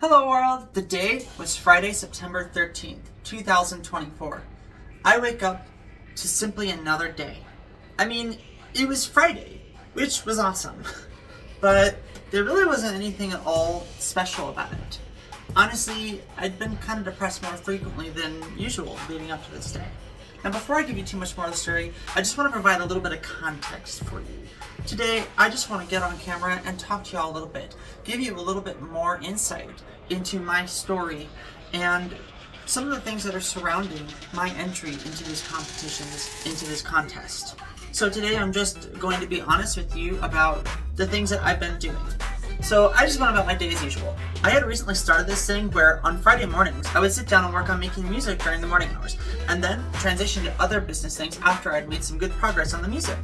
Hello world! The day was Friday, September 13th, 2024. I wake up to simply another day. I mean, it was Friday, which was awesome, but there really wasn't anything at all special about it. Honestly, I'd been kind of depressed more frequently than usual leading up to this day. Now before I give you too much more of the story, I just want to provide a little bit of context for you. Today, I just want to get on camera and talk to y'all a little bit, give you a little bit more insight into my story and some of the things that are surrounding my entry into these competitions, into this contest. So today I'm just going to be honest with you about the things that I've been doing. So I just went about my day as usual. I had recently started this thing where on Friday mornings I would sit down and work on making music during the morning hours, and then transition to other business things after I'd made some good progress on the music.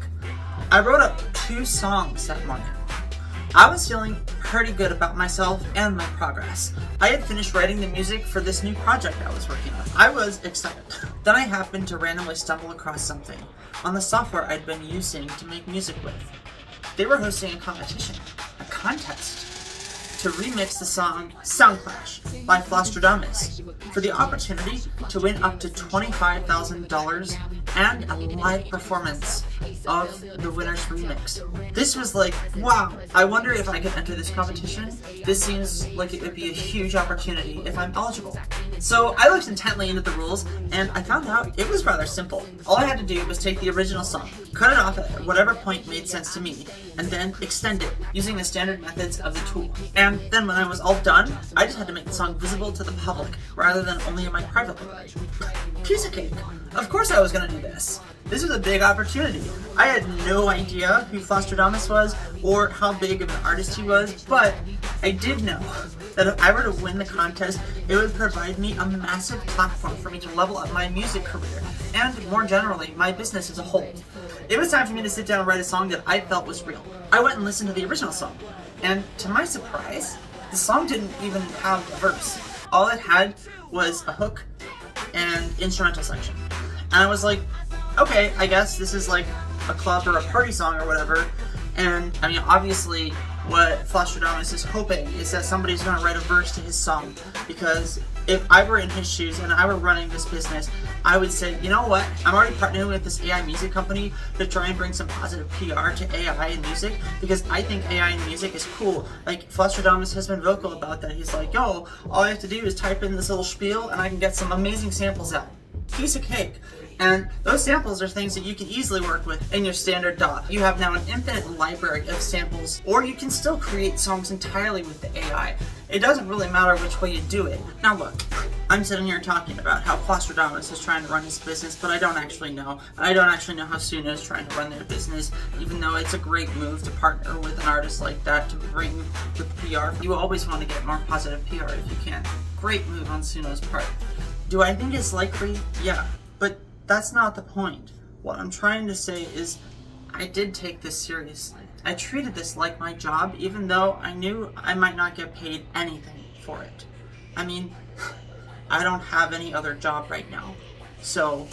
I wrote up 2 songs that morning. I was feeling pretty good about myself and my progress. I had finished writing the music for this new project I was working on. I was excited. Then I happened to randomly stumble across something on the software I'd been using to make music with. They were hosting a competition, a contest, to remix the song Soundclash by Flosstradamus for the opportunity to win up to $25,000 and a live performance of the winner's remix. This was like, wow, I wonder if I could enter this competition. This seems like it would be a huge opportunity if I'm eligible. So I looked intently into the rules and I found out it was rather simple. All I had to do was take the original song, cut it off at whatever point made sense to me, and then extend it using the standard methods of the tool. And then when I was all done, I just had to make the song visible to the public rather than only in my private library. Piece of cake. Of course I was going to do this. This was a big opportunity. I had no idea who Flosstradamus was or how big of an artist he was, but I did know that if I were to win the contest, it would provide me a massive platform for me to level up my music career and, more generally, my business as a whole. It was time for me to sit down and write a song that I felt was real. I went and listened to the original song, and to my surprise, the song didn't even have a verse. All it had was a hook and instrumental section. And I was like, okay, I guess this is like a club or a party song or whatever. And I mean, obviously what Flosstradamus is hoping is that somebody's going to write a verse to his song, because if I were in his shoes and I were running this business, I would say, you know what, I'm already partnering with this AI music company to try and bring some positive PR to AI in music, because I think AI in music is cool. Like, Flosstradamus has been vocal about that. He's like, yo, all I have to do is type in this little spiel and I can get some amazing samples out. Piece of cake. And those samples are things that you can easily work with in your standard DAW. You have now an infinite library of samples, or you can still create songs entirely with the AI. It doesn't really matter which way you do it. Now look, I'm sitting here talking about how Flosstradamus is trying to run his business, but I don't actually know. I don't actually know how Suno is trying to run their business, even though it's a great move to partner with an artist like that to bring the PR. You always want to get more positive PR if you can. Great move on Suno's part. Do I think it's likely? Yeah, but that's not the point. What I'm trying to say is I did take this seriously. I treated this like my job, even though I knew I might not get paid anything for it. I mean, I don't have any other job right now, so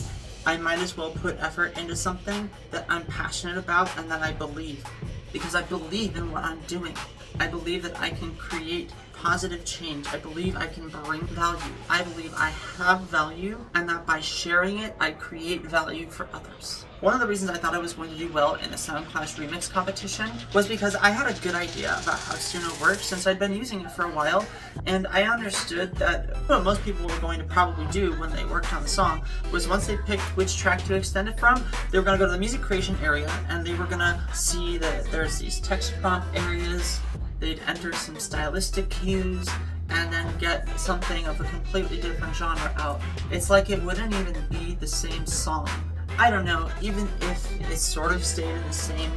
I might as well put effort into something that I'm passionate about and that I believe, because I believe in what I'm doing. I believe that I can create positive change. I believe I can bring value. I believe I have value, and that by sharing it, I create value for others. One of the reasons I thought I was going to do well in a Soundclash remix competition was because I had a good idea about how Suno works, since I'd been using it for a while, and I understood that what most people were going to probably do when they worked on the song was, once they picked which track to extend it from, they were going to go to the music creation area and they were going to see that there's these text prompt areas. They'd enter some stylistic cues and then get something of a completely different genre out. It's like it wouldn't even be the same song. I don't know, even if it sort of stayed in the same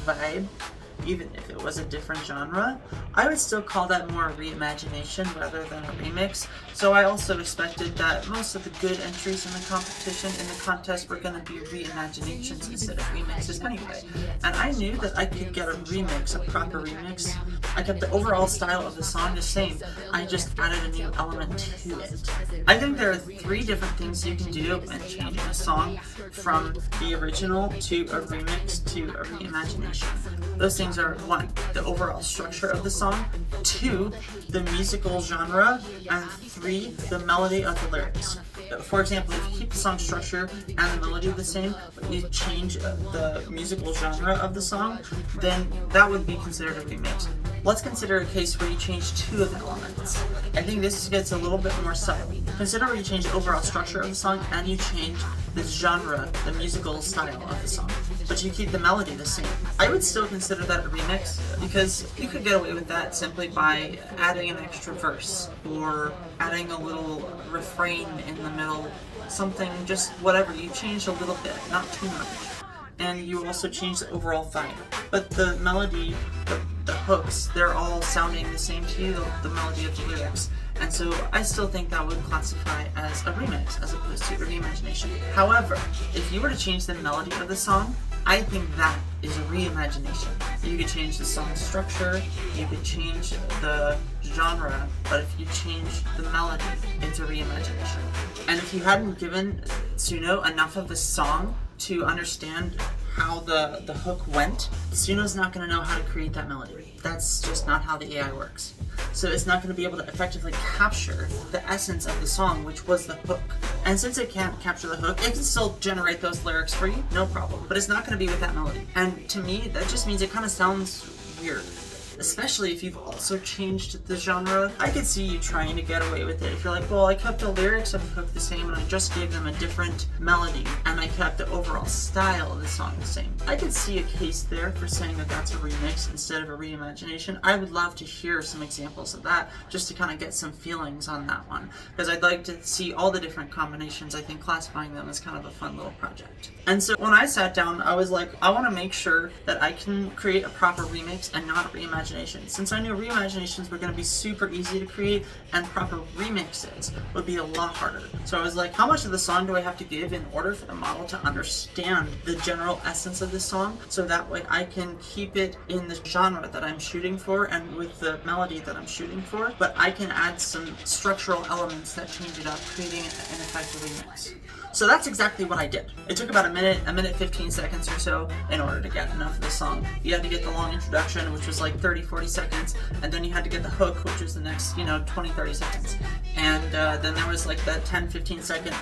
vibe, even if it was a different genre, I would still call that more a reimagination rather than a remix. So I also expected that most of the good entries in the competition, in the contest, were going to be reimaginations instead of remixes anyway. And I knew that I could get a remix, a proper remix. I kept the overall style of the song the same, I just added a new element to it. I think there are 3 different things you can do when changing a song from the original to a remix to a reimagination. Those things things are: 1, the overall structure of the song; 2, the musical genre; and 3, the melody of the lyrics. For example, if you keep the song structure and the melody the same, but you change the musical genre of the song, then that would be considered a remix. Let's consider a case where you change 2 of the elements. I think this gets a little bit more subtle. Consider where you change the overall structure of the song and you change the genre, the musical style of the song, but you keep the melody the same. I would still consider that a remix, because you could get away with that simply by adding an extra verse or adding a little refrain in the middle, something, just whatever. You change a little bit, not too much. And you also change the overall vibe. But the melody, the hooks, they're all sounding the same to you, the melody of the lyrics. And so I still think that would classify as a remix as opposed to a reimagination. However, if you were to change the melody of the song, I think that is a reimagination. You could change the song structure, you could change the genre, but if you change the melody, it's a reimagination. And if you hadn't given Suno enough of the song to understand how the hook went, Suno's not going to know how to create that melody. That's just not how the AI works. So it's not going to be able to effectively capture the essence of the song, which was the hook. And since it can't capture the hook, it can still generate those lyrics for you, no problem. But it's not going to be with that melody. And to me, that just means it kind of sounds weird. Especially if you've also changed the genre. I could see you trying to get away with it if you're like, well, I kept the lyrics of the hook the same and I just gave them a different melody and I kept the overall style of the song the same. I could see a case there for saying that that's a remix instead of a reimagination. I would love to hear some examples of that just to kind of get some feelings on that one, because I'd like to see all the different combinations. I think classifying them is kind of a fun little project. And so when I sat down, I was like, I want to make sure that I can create a proper remix and not a reimagination. Since I knew reimaginations were going to be super easy to create and proper remixes would be a lot harder. So I was like, how much of the song do I have to give in order for the model to understand the general essence of the song, so that way I can keep it in the genre that I'm shooting for and with the melody that I'm shooting for, but I can add some structural elements that change it up, creating an effective remix. So that's exactly what I did. It took about a minute 15 seconds or so in order to get enough of the song. You had to get the long introduction, which was like 30-40 seconds, and then you had to get the hook, which was the next 20-30 seconds. And then there was like that 10-15 second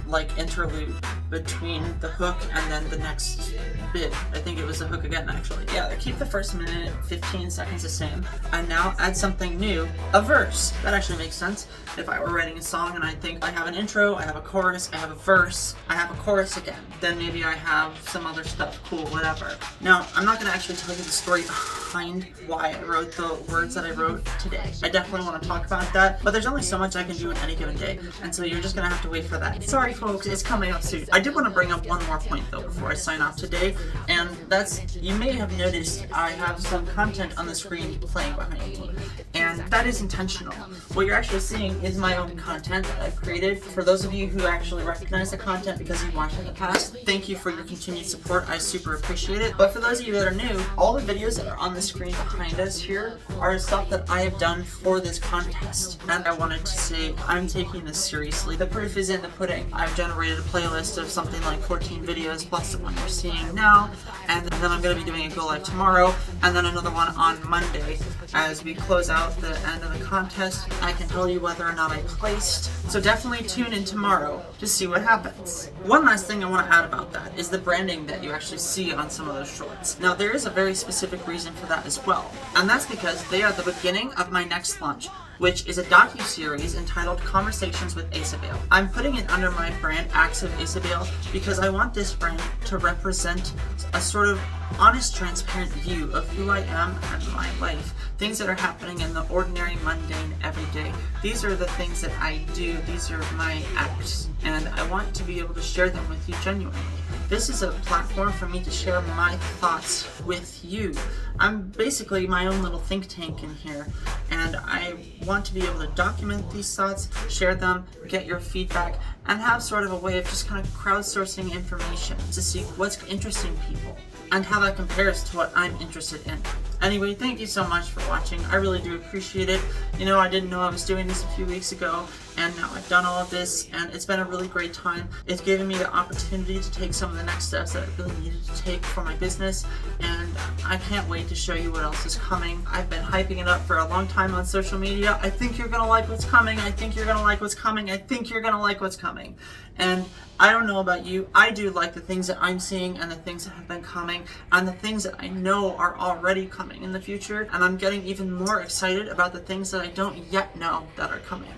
like interlude between the hook and then the next bit. I think it was the hook again, actually. Yeah, keep the first minute 15 seconds the same, and now add something new, a verse. That actually makes sense. If I were writing a song and I think I have an intro, I have a chorus, I have a verse, I have a chorus again, then maybe I have some other stuff, cool, whatever. Now, I'm not going to actually tell you the story behind why I wrote the words that I wrote today. I definitely want to talk about that, but there's only so much I can do in any given day, and so you're just going to have to wait for that. Sorry folks, it's coming up soon. I did want to bring up one more point though before I sign off today, and that's, you may have noticed I have some content on the screen playing behind me, and that is intentional. What you're actually seeing is my own content that I've created. For those of you who actually recognize the content because you've watched it in the past, thank you for your continued support. I super appreciate it. But for those of you that are new, all the videos that are on the screen behind us here are stuff that I have done for this contest. And I wanted to say I'm taking this seriously. The proof is in the pudding. I've generated a playlist of something like 14 videos plus the one you're seeing now, and then I'm going to be doing a go live tomorrow, and then another one on Monday. As we close out the end of the contest, I can tell you whether or not I placed. So definitely tune in tomorrow to see what happens. One last thing I want to add about that is the branding that you actually see on some of those shorts. Now there is a very specific reason for that as well, and that's because they are the beginning of my next launch, which is a docu-series entitled Conversations with Asabaal. I'm putting it under my brand, Acts of Asabaal, because I want this brand to represent a sort of honest, transparent view of who I am and my life. Things that are happening in the ordinary, mundane, everyday. These are the things that I do. These are my acts, and I want to be able to share them with you genuinely. This is a platform for me to share my thoughts with you. I'm basically my own little think tank in here, and I want to be able to document these thoughts, share them, get your feedback, and have sort of a way of just kind of crowdsourcing information to see what's interesting people and how that compares to what I'm interested in. Anyway, thank you so much for watching. I really do appreciate it. I didn't know I was doing this a few weeks ago, and now I've done all of this, and it's been a really great time. It's given me the opportunity to take some of the next steps that I really needed to take for my business, and I can't wait to show you what else is coming. I've been hyping it up for a long time on social media. I think you're gonna like what's coming. I think you're gonna like what's coming. I think you're gonna like what's coming. And I don't know about you, I do like the things that I'm seeing and the things that have been coming and the things that I know are already coming in the future. And I'm getting even more excited about the things that I don't yet know that are coming.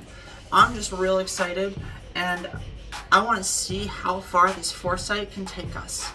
I'm just real excited, and I want to see how far this foresight can take us.